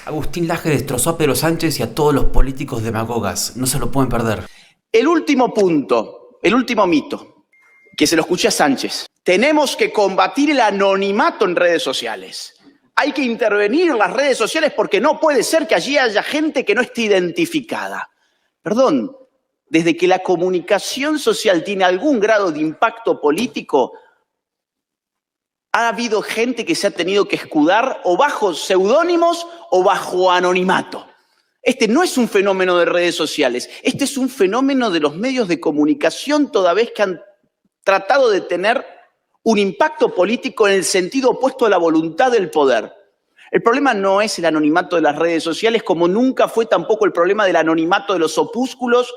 Agustín Laje destrozó a Pedro Sánchez y a todos los políticos demagogas. No se lo pueden perder. El último punto, el último mito, que se lo escuché a Sánchez. Tenemos que combatir el anonimato en redes sociales. Hay que intervenir en las redes sociales porque no puede ser que allí haya gente que no esté identificada. Perdón, desde que la comunicación social tiene algún grado de impacto político, ha habido gente que se ha tenido que escudar o bajo seudónimos o bajo anonimato. Este no es un fenómeno de redes sociales, este es un fenómeno de los medios de comunicación toda vez que han tratado de tener un impacto político en el sentido opuesto a la voluntad del poder. El problema no es el anonimato de las redes sociales, como nunca fue tampoco el problema del anonimato de los opúsculos,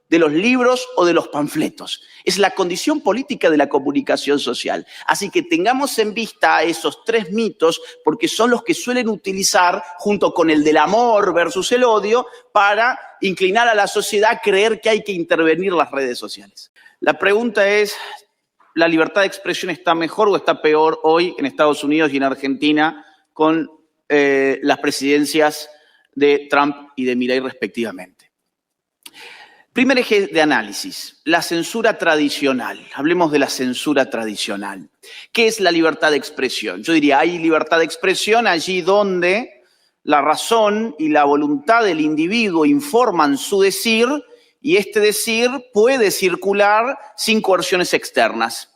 de los libros o de los panfletos. Es la condición política de la comunicación social. Así que tengamos en vista esos tres mitos, porque son los que suelen utilizar, junto con el del amor versus el odio, para inclinar a la sociedad a creer que hay que intervenir las redes sociales. La pregunta es, ¿la libertad de expresión está mejor o está peor hoy en Estados Unidos y en Argentina con las presidencias de Trump y de Milei respectivamente? Primer eje de análisis, la censura tradicional. Hablemos de la censura tradicional. ¿Qué es la libertad de expresión? Yo diría, hay libertad de expresión allí donde la razón y la voluntad del individuo informan su decir y este decir puede circular sin coerciones externas.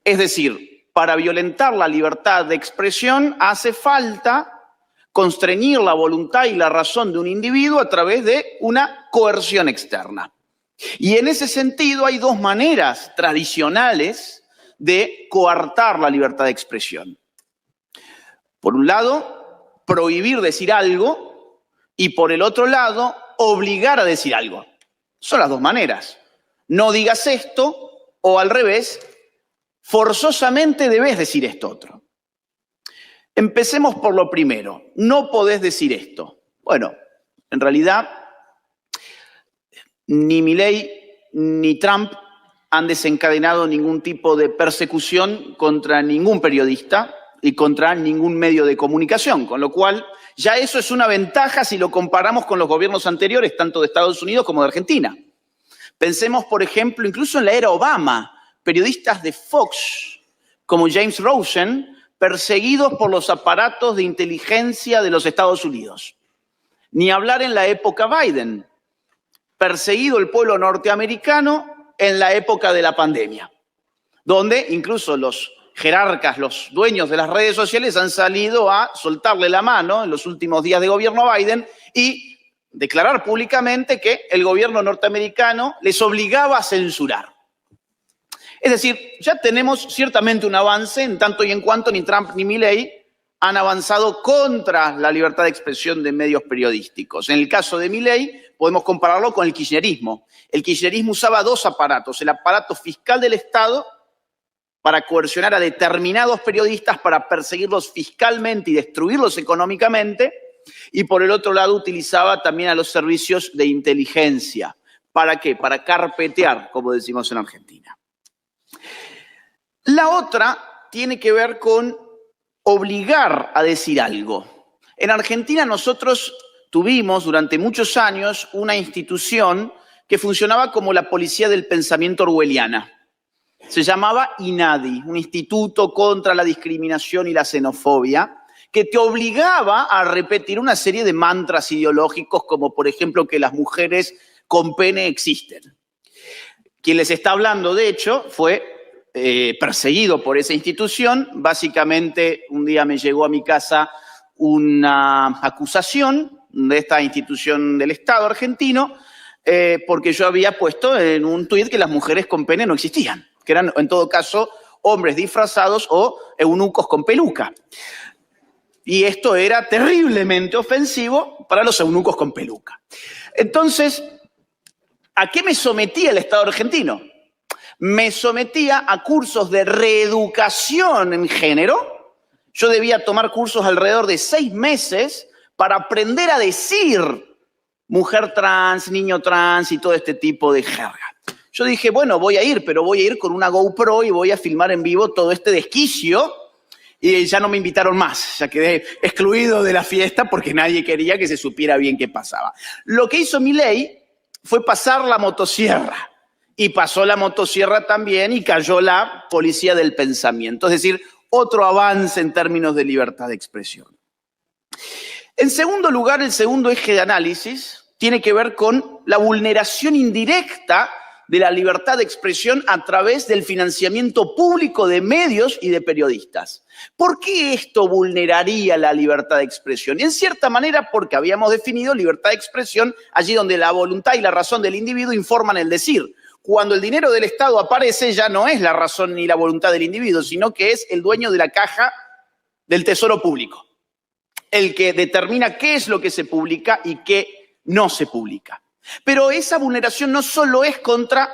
Es decir, para violentar la libertad de expresión hace falta constreñir la voluntad y la razón de un individuo a través de una coerción externa. Y en ese sentido hay dos maneras tradicionales de coartar la libertad de expresión. Por un lado, prohibir decir algo y por el otro lado, obligar a decir algo. Son las dos maneras. No digas esto o al revés, forzosamente debes decir esto otro. Empecemos por lo primero. No podés decir esto. Bueno, en realidad, ni Milei ni Trump han desencadenado ningún tipo de persecución contra ningún periodista y contra ningún medio de comunicación, con lo cual ya eso es una ventaja si lo comparamos con los gobiernos anteriores, tanto de Estados Unidos como de Argentina. Pensemos, por ejemplo, incluso en la era Obama, periodistas de Fox como James Rosen, perseguidos por los aparatos de inteligencia de los Estados Unidos. Ni hablar en la época Biden, perseguido el pueblo norteamericano en la época de la pandemia, donde incluso los jerarcas, los dueños de las redes sociales han salido a soltarle la mano en los últimos días de gobierno a Biden y declarar públicamente que el gobierno norteamericano les obligaba a censurar. Es decir, ya tenemos ciertamente un avance en tanto y en cuanto ni Trump ni Milei han avanzado contra la libertad de expresión de medios periodísticos. En el caso de Milei podemos compararlo con el kirchnerismo. El kirchnerismo usaba dos aparatos, el aparato fiscal del Estado para coercionar a determinados periodistas, para perseguirlos fiscalmente y destruirlos económicamente, y por el otro lado utilizaba también a los servicios de inteligencia. ¿Para qué? Para carpetear, como decimos en Argentina. La otra tiene que ver con obligar a decir algo. En Argentina nosotros tuvimos durante muchos años una institución que funcionaba como la policía del pensamiento orwelliana. Se llamaba INADI, un instituto contra la discriminación y la xenofobia, que te obligaba a repetir una serie de mantras ideológicos como, por ejemplo, que las mujeres con pene existen. Quien les está hablando, de hecho, fue perseguido por esa institución. Básicamente, un día me llegó a mi casa una acusación de esta institución del Estado argentino porque yo había puesto en un tuit que las mujeres con pene no existían, que eran, en todo caso, hombres disfrazados o eunucos con peluca. Y esto era terriblemente ofensivo para los eunucos con peluca. Entonces, ¿a qué me sometía el Estado argentino? Me sometía a cursos de reeducación en género. Yo debía tomar cursos alrededor de 6 meses para aprender a decir mujer trans, niño trans y todo este tipo de jerga. Yo dije, bueno, voy a ir, pero voy a ir con una GoPro y voy a filmar en vivo todo este desquicio Y ya no me invitaron más, ya quedé excluido de la fiesta porque nadie quería que se supiera bien qué pasaba. Lo que hizo Milei fue pasar la motosierra. Y pasó la motosierra también y cayó la policía del pensamiento. Es decir, otro avance en términos de libertad de expresión. En segundo lugar, el segundo eje de análisis tiene que ver con la vulneración indirecta de la libertad de expresión a través del financiamiento público de medios y de periodistas. ¿Por qué esto vulneraría la libertad de expresión? Y en cierta manera porque habíamos definido libertad de expresión allí donde la voluntad y la razón del individuo informan el decir. Cuando el dinero del Estado aparece ya no es la razón ni la voluntad del individuo, sino que es el dueño de la caja del tesoro público, el que determina qué es lo que se publica y qué no se publica. Pero esa vulneración no solo es contra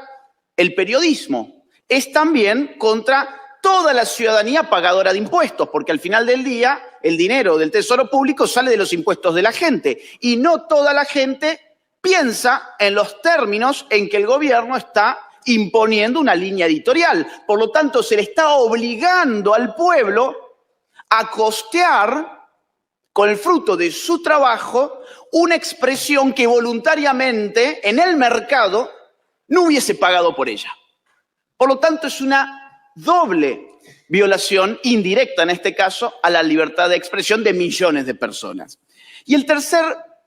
el periodismo, es también contra toda la ciudadanía pagadora de impuestos, porque al final del día el dinero del tesoro público sale de los impuestos de la gente y no toda la gente piensa en los términos en que el gobierno está imponiendo una línea editorial. Por lo tanto, se le está obligando al pueblo a costear con el fruto de su trabajo una expresión que voluntariamente en el mercado no hubiese pagado por ella. Por lo tanto, es una doble violación indirecta, en este caso, a la libertad de expresión de millones de personas. Y el tercer,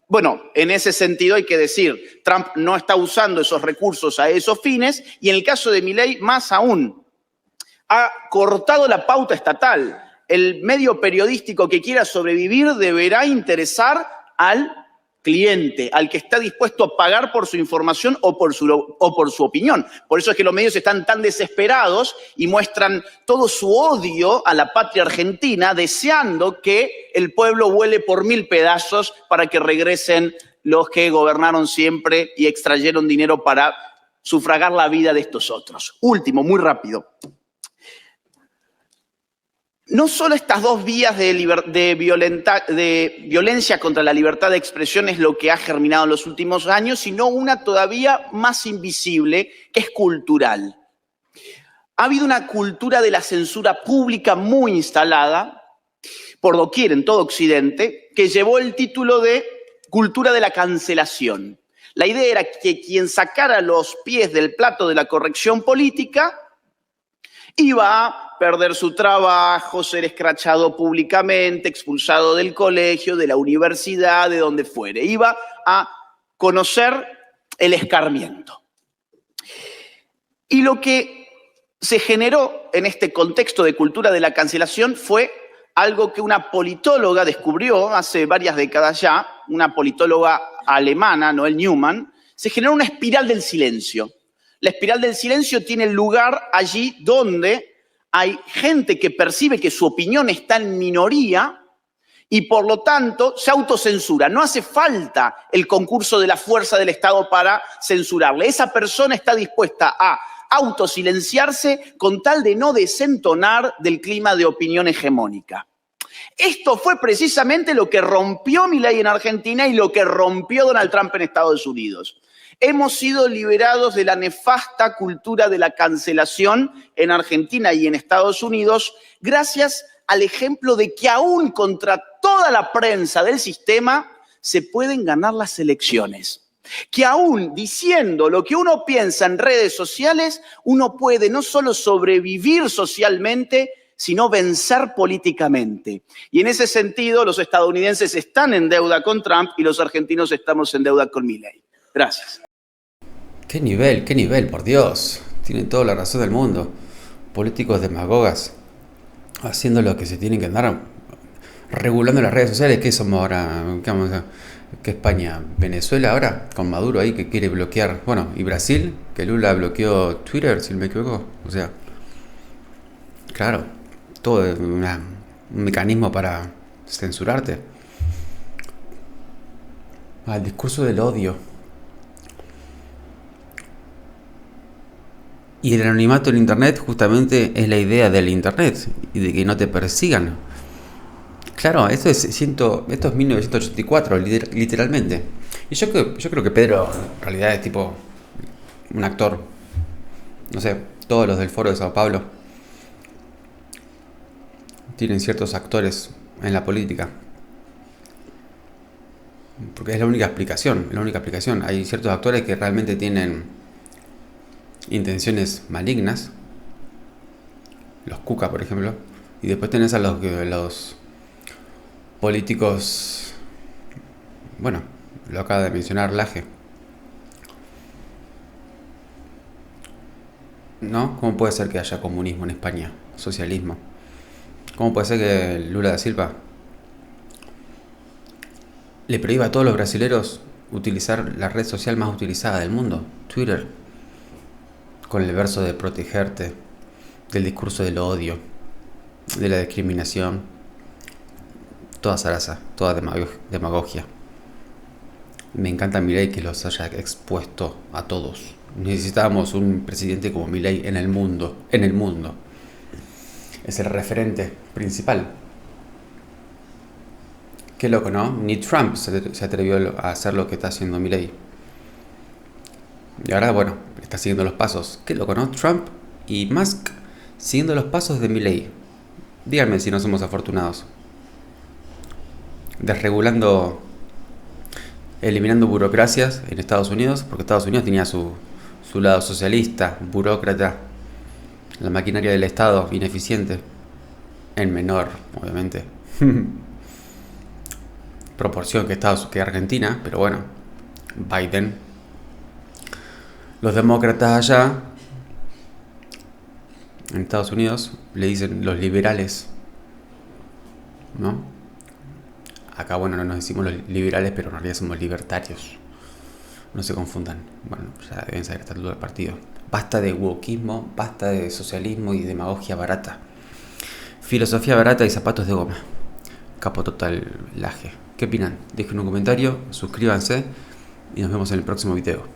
bueno, en ese sentido hay que decir, Trump no está usando esos recursos a esos fines y en el caso de Milei, más aún, ha cortado la pauta estatal. El medio periodístico que quiera sobrevivir deberá interesar al cliente, al que está dispuesto a pagar por su información o por su opinión. Por eso es que los medios están tan desesperados y muestran todo su odio a la patria argentina, deseando que el pueblo vuele por 1000 pedazos para que regresen los que gobernaron siempre y extrayeron dinero para sufragar la vida de estos otros. Último, muy rápido. No solo estas dos vías de violencia contra la libertad de expresión es lo que ha germinado en los últimos años, sino una todavía más invisible, que es cultural. Ha habido una cultura de la censura pública muy instalada, por doquier en todo Occidente, que llevó el título de cultura de la cancelación. La idea era que quien sacara los pies del plato de la corrección política iba a perder su trabajo, ser escrachado públicamente, expulsado del colegio, de la universidad, de donde fuere. Iba a conocer el escarmiento. Y lo que se generó en este contexto de cultura de la cancelación fue algo que una politóloga descubrió hace varias décadas ya, una politóloga alemana, Noel Newman. Se generó una espiral del silencio. La espiral del silencio tiene lugar allí donde hay gente que percibe que su opinión está en minoría y por lo tanto se autocensura. No hace falta el concurso de la fuerza del Estado para censurarle. Esa persona está dispuesta a autosilenciarse con tal de no desentonar del clima de opinión hegemónica. Esto fue precisamente lo que rompió Milei en Argentina y lo que rompió Donald Trump en Estados Unidos. Hemos sido liberados de la nefasta cultura de la cancelación en Argentina y en Estados Unidos gracias al ejemplo de que aún contra toda la prensa del sistema se pueden ganar las elecciones. Que aún diciendo lo que uno piensa en redes sociales, uno puede no solo sobrevivir socialmente, sino vencer políticamente. Y en ese sentido, los estadounidenses están en deuda con Trump y los argentinos estamos en deuda con Milei. Gracias. Qué nivel, por Dios. Tienen toda la razón del mundo. Políticos demagogas haciendo lo que se tienen que andar regulando las redes sociales. ¿Qué somos ahora? ¿Qué España? ¿Venezuela ahora? Con Maduro ahí que quiere bloquear. Bueno, y Brasil, que Lula bloqueó Twitter, si no me equivoco. O sea, claro, todo es un mecanismo para censurarte. El discurso del odio. Y el anonimato en Internet justamente es la idea del Internet y de que no te persigan. Claro, esto es 1984, literalmente. Y yo creo que Pedro en realidad es tipo un actor. No sé, todos los del Foro de Sao Paulo. tienen ciertos actores en la política. Porque es la única explicación. Hay ciertos actores que realmente tienen intenciones malignas, los Cuca, por ejemplo, y después tenés a los políticos, bueno, lo acaba de mencionar Laje, ¿no? ¿Cómo puede ser que haya comunismo en España? Socialismo. ¿Cómo puede ser que Lula da Silva le prohíba a todos los brasileros utilizar la red social más utilizada del mundo, Twitter, con el verso de protegerte, del discurso del odio, de la discriminación, toda zaraza, toda demagogia? Me encanta Milei que los haya expuesto a todos. Necesitábamos un presidente como Milei en el mundo, Es el referente principal. Qué loco, ¿no? Ni Trump se atrevió a hacer lo que está haciendo Milei. Y ahora, bueno, está siguiendo los pasos. Qué loco, ¿no? Trump y Musk siguiendo los pasos de Milei. Díganme si no somos afortunados. Desregulando, eliminando burocracias en Estados Unidos, porque Estados Unidos tenía su lado socialista, burócrata, la maquinaria del Estado ineficiente, en menor, obviamente, proporción que Argentina, pero bueno, Biden. Los demócratas allá, en Estados Unidos, le dicen los liberales, ¿no? Acá, bueno, no nos decimos los liberales, pero en realidad somos libertarios. No se confundan. Bueno, ya deben saber esta altura del partido. Basta de wokismo, basta de socialismo y demagogia barata. Filosofía barata y zapatos de goma. Capo total Laje. ¿Qué opinan? Dejen un comentario, suscríbanse y nos vemos en el próximo video.